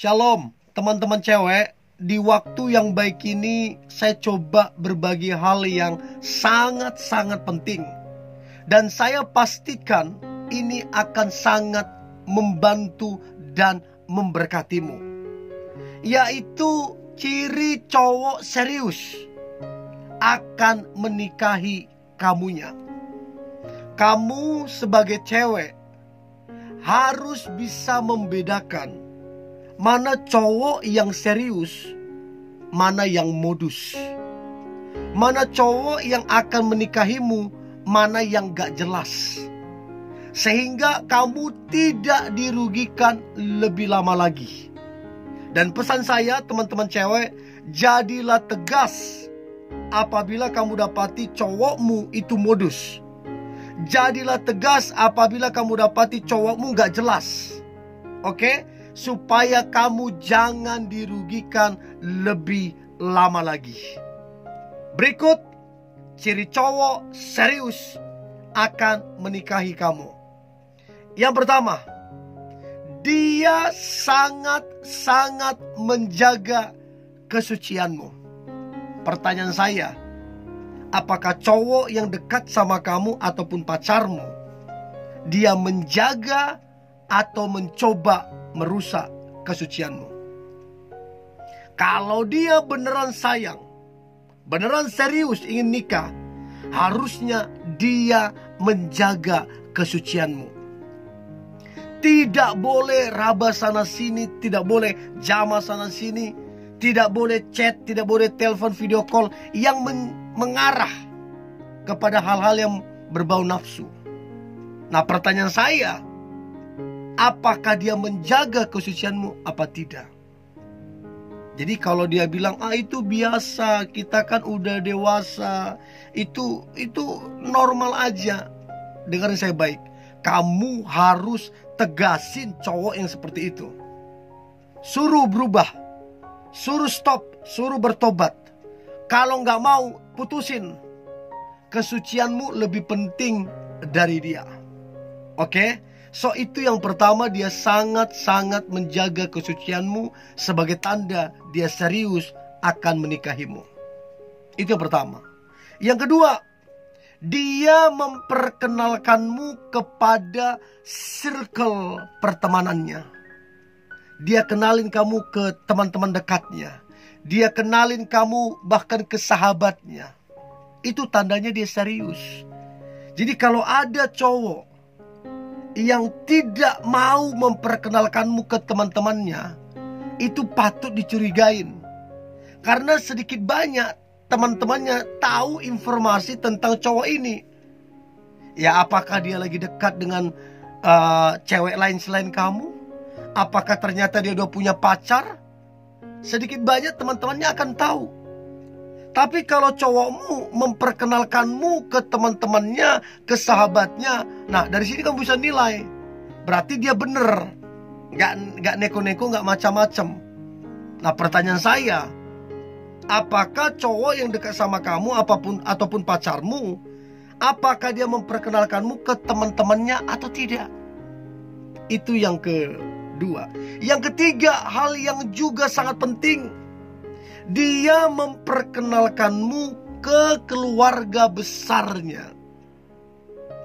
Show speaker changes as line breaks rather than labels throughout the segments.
Shalom teman-teman cewek. Di waktu yang baik ini saya coba berbagi hal yang sangat-sangat penting. Dan saya pastikan ini akan sangat membantu dan memberkatimu. Yaitu ciri cowok serius akan menikahi kamunya. Kamu sebagai cewek harus bisa membedakan mana cowok yang serius, mana yang modus. Mana cowok yang akan menikahimu, mana yang gak jelas. Sehingga kamu tidak dirugikan lebih lama lagi. Dan pesan saya teman-teman cewek, jadilah tegas apabila kamu dapati cowokmu itu modus. Jadilah tegas apabila kamu dapati cowokmu gak jelas. Oke? Supaya kamu jangan dirugikan lebih lama lagi. Berikut ciri cowok serius akan menikahi kamu. Yang pertama, dia sangat-sangat menjaga kesucianmu. Pertanyaan saya, apakah cowok yang dekat sama kamu ataupun pacarmu, dia menjaga atau mencoba merusak kesucianmu? Kalau dia beneran sayang, beneran serius ingin nikah, harusnya dia menjaga kesucianmu. Tidak boleh raba sana sini, tidak boleh jama sana sini, tidak boleh chat, tidak boleh telepon video call yang mengarah kepada hal-hal yang berbau nafsu. Nah, pertanyaan saya, apakah dia menjaga kesucianmu apa tidak? Jadi kalau dia bilang, itu biasa, kita kan udah dewasa, itu normal aja. Dengarin saya baik, kamu harus tegasin cowok yang seperti itu. Suruh berubah, suruh stop, suruh bertobat. Kalau nggak mau, putusin. Kesucianmu lebih penting dari dia. Oke? So itu yang pertama, dia sangat-sangat menjaga kesucianmu sebagai tanda dia serius akan menikahimu. Itu yang pertama. Yang kedua, dia memperkenalkanmu kepada circle pertemanannya. Dia kenalin kamu ke teman-teman dekatnya. Dia kenalin kamu bahkan ke sahabatnya. Itu tandanya dia serius. Jadi kalau ada cowok yang tidak mau memperkenalkanmu ke teman-temannya, itu patut dicurigain. Karena sedikit banyak teman-temannya tahu informasi tentang cowok ini. Ya, apakah dia lagi dekat dengan cewek lain selain kamu? Apakah ternyata dia udah punya pacar? Sedikit banyak teman-temannya akan tahu. Tapi kalau cowokmu memperkenalkanmu ke teman-temannya, ke sahabatnya, nah dari sini kamu bisa nilai. Berarti dia bener, nggak neko-neko, nggak macam-macam. Nah, pertanyaan saya, apakah cowok yang dekat sama kamu ataupun pacarmu, apakah dia memperkenalkanmu ke teman-temannya atau tidak? Itu yang kedua. Yang ketiga, hal yang juga sangat penting, dia memperkenalkanmu ke keluarga besarnya.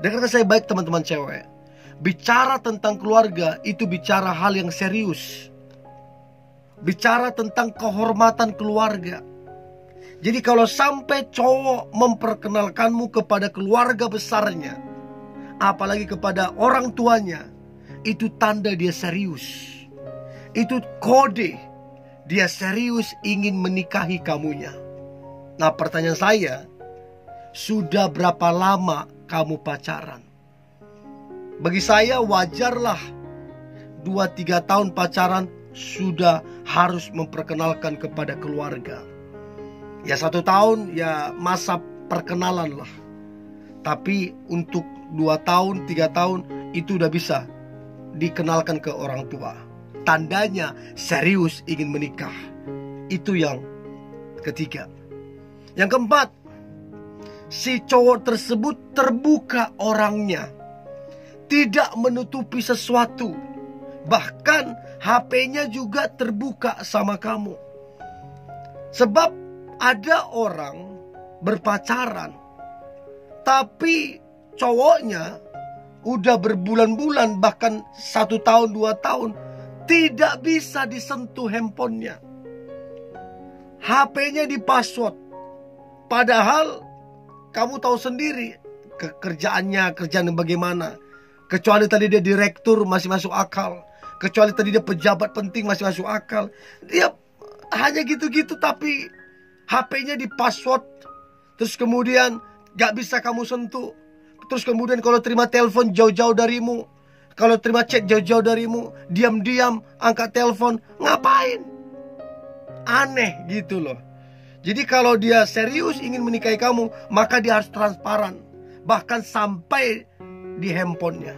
Dengarkan saya baik teman-teman cewek. Bicara tentang keluarga itu bicara hal yang serius. Bicara tentang kehormatan keluarga. Jadi kalau sampai cowok memperkenalkanmu kepada keluarga besarnya, apalagi kepada orang tuanya, itu tanda dia serius. Itu kode dia serius ingin menikahi kamunya. Nah, pertanyaan saya, sudah berapa lama kamu pacaran? Bagi saya wajarlah 2-3 tahun pacaran sudah harus memperkenalkan kepada keluarga. Ya 1 tahun ya masa perkenalan lah. Tapi untuk 2 tahun, 3 tahun itu udah bisa dikenalkan ke orang tua. Tandanya serius ingin menikah. Itu yang ketiga. Yang keempat, si cowok tersebut terbuka orangnya, tidak menutupi sesuatu, Bahkan HP-nya juga terbuka sama kamu. Sebab ada orang berpacaran, tapi cowoknya udah berbulan-bulan, bahkan 1 tahun 2 tahun, tidak bisa disentuh handphonenya. HP-nya di password. Padahal kamu tahu sendiri kerjaan yang bagaimana. Kecuali tadi dia direktur masih masuk akal. Kecuali tadi dia pejabat penting masih masuk akal. Dia hanya gitu-gitu, tapi HP-nya di password. Terus kemudian gak bisa kamu sentuh. Terus kemudian kalau terima telepon jauh-jauh darimu, kalau terima chat jauh-jauh darimu, diam-diam angkat telepon. Ngapain? Aneh gitu loh. Jadi kalau dia serius ingin menikahi kamu, maka dia harus transparan. Bahkan sampai di handphonenya.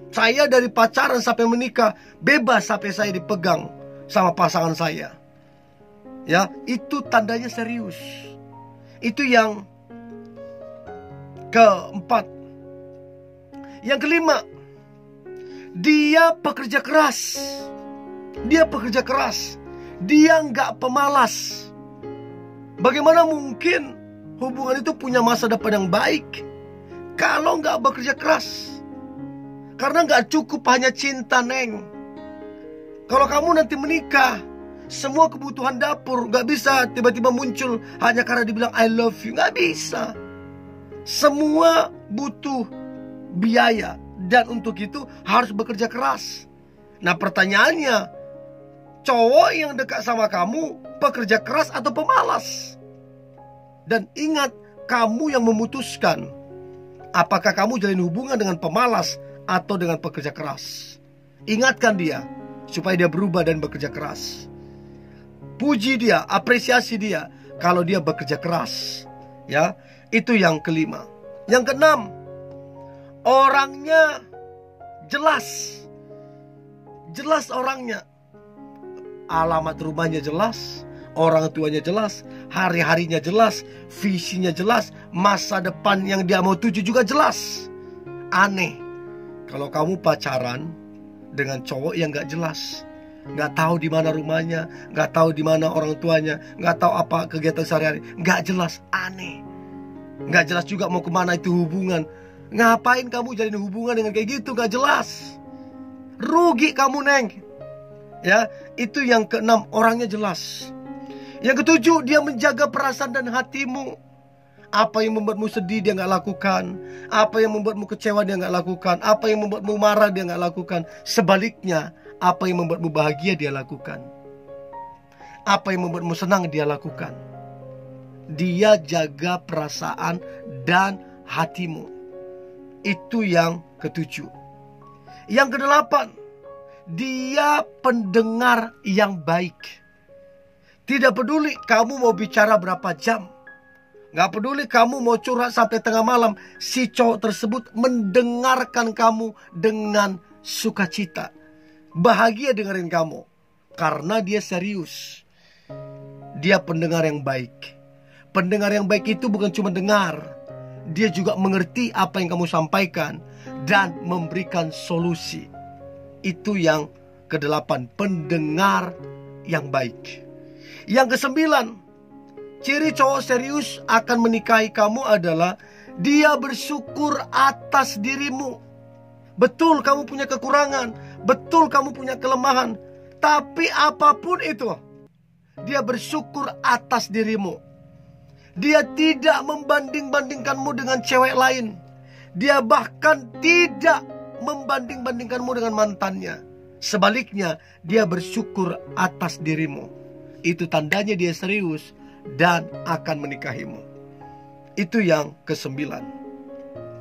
Saya dari pacaran sampai menikah, bebas sampai saya dipegang sama pasangan saya. Ya, itu tandanya serius. Itu yang keempat. Yang kelima, dia pekerja keras. Dia pekerja keras. Dia nggak pemalas. Bagaimana mungkin hubungan itu punya masa depan yang baik kalau nggak bekerja keras? Karena nggak cukup hanya cinta, Neng. Kalau kamu nanti menikah, semua kebutuhan dapur nggak bisa tiba-tiba muncul hanya karena dibilang I love you. Nggak bisa. Semua butuh biaya, dan untuk itu harus bekerja keras. Nah, pertanyaannya, cowok yang dekat sama kamu pekerja keras atau pemalas? Dan ingat, kamu yang memutuskan apakah kamu jalin hubungan dengan pemalas atau dengan pekerja keras. Ingatkan dia supaya dia berubah dan bekerja keras. Puji dia, apresiasi dia kalau dia bekerja keras. Ya, itu yang kelima. Yang keenam, orangnya jelas. Jelas orangnya. Alamat rumahnya jelas, orang tuanya jelas, hari-harinya jelas, visinya jelas, masa depan yang dia mau tuju juga jelas. Aneh kalau kamu pacaran dengan cowok yang gak jelas. Gak tahu di mana rumahnya, gak tahu di mana orang tuanya, gak tahu apa kegiatan sehari-hari. Gak jelas, aneh. Gak jelas juga mau kemana itu hubungan. Ngapain kamu jalin hubungan dengan kayak gitu? Gak jelas. Rugi kamu, Neng. Ya, itu yang keenam, orangnya jelas. Yang ketujuh, dia menjaga perasaan dan hatimu. Apa yang membuatmu sedih dia gak lakukan. Apa yang membuatmu kecewa dia gak lakukan. Apa yang membuatmu marah dia gak lakukan. Sebaliknya, apa yang membuatmu bahagia dia lakukan. Apa yang membuatmu senang dia lakukan. Dia jaga perasaan dan hatimu. Itu yang ketujuh. Yang kedelapan, dia pendengar yang baik. Tidak peduli kamu mau bicara berapa jam, gak peduli kamu mau curhat sampai tengah malam, si cowok tersebut mendengarkan kamu dengan sukacita. Bahagia dengerin kamu. Karena dia serius. Dia pendengar yang baik. Pendengar yang baik itu bukan cuma dengar. Dia juga mengerti apa yang kamu sampaikan dan memberikan solusi. Itu yang kedelapan, pendengar yang baik. Yang kesembilan, ciri cowok serius akan menikahi kamu adalah dia bersyukur atas dirimu. Betul kamu punya kekurangan, betul kamu punya kelemahan, tapi apapun itu, dia bersyukur atas dirimu. Dia tidak membanding-bandingkanmu dengan cewek lain. Dia bahkan tidak membanding-bandingkanmu dengan mantannya. Sebaliknya, dia bersyukur atas dirimu. Itu tandanya dia serius dan akan menikahimu. Itu yang kesembilan.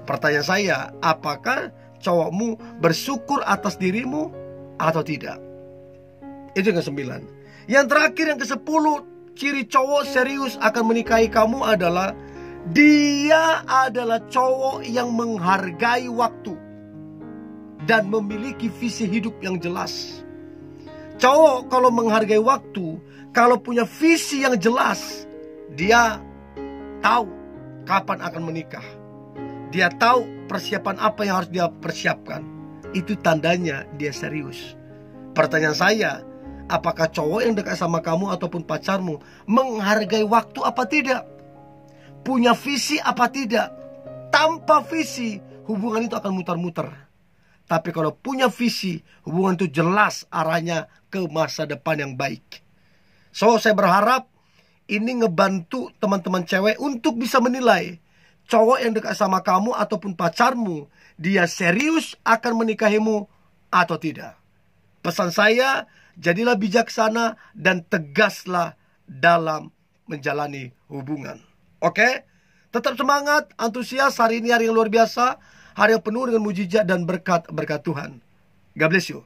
Pertanyaan saya, apakah cowokmu bersyukur atas dirimu atau tidak? Itu yang kesembilan. Yang terakhir, yang kesepuluh, ciri cowok serius akan menikahi kamu adalah dia adalah cowok yang menghargai waktu dan memiliki visi hidup yang jelas. Cowok kalau menghargai waktu, kalau punya visi yang jelas, dia tahu kapan akan menikah. Dia tahu persiapan apa yang harus dia persiapkan. Itu tandanya dia serius. Pertanyaan saya, apakah cowok yang dekat sama kamu ataupun pacarmu menghargai waktu apa tidak? Punya visi apa tidak? Tanpa visi, hubungan itu akan muter-muter. Tapi kalau punya visi, hubungan itu jelas arahnya ke masa depan yang baik. So, saya berharap ini ngebantu teman-teman cewek untuk bisa menilai cowok yang dekat sama kamu ataupun pacarmu, dia serius akan menikahimu atau tidak. Pesan saya, jadilah bijaksana dan tegaslah dalam menjalani hubungan. Oke? Tetap semangat, antusias. Hari ini hari yang luar biasa, hari yang penuh dengan mujizat dan berkat Tuhan. God bless you.